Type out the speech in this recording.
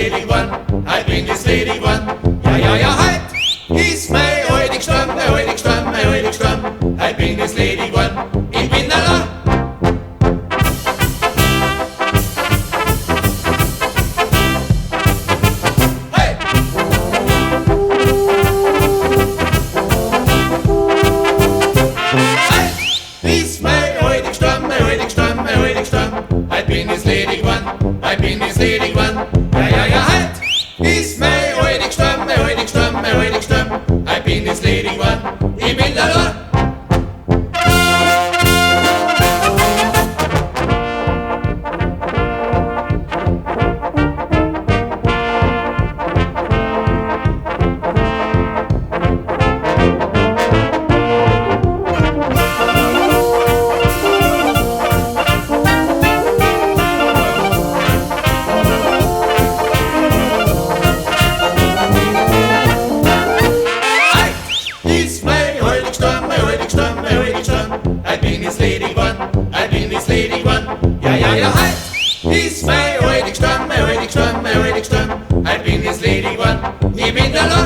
ledig one, ich bin das ledig one. Ja, ja, ja, halt ist mein heutig Stamm, mein heutig Stamm, mein heutig Stamm. Ich bin das ledig one, ich bin da. Hey! Halt ist mein heutig Stamm, mein heutig Stamm, mein heutig Stamm. Ich bin das ledig one, ich bin das ledig one. Ja, ja, ja, halt ist mein heutig Stamm, mein heutig Stamm, mein heutig Stamm. Ich bin das ledig one, ich bin da. Ist mein heutig Stamm, mein heutig Stamm, mein heutig Stamm. Ich bin das ledig one, ich bin das ledig one. Ja, ja, ja, halt! Ist mein heutig Stamm, mein heutig Stamm, mein heutig Stamm. Ich bin das ledig one, ich bin da.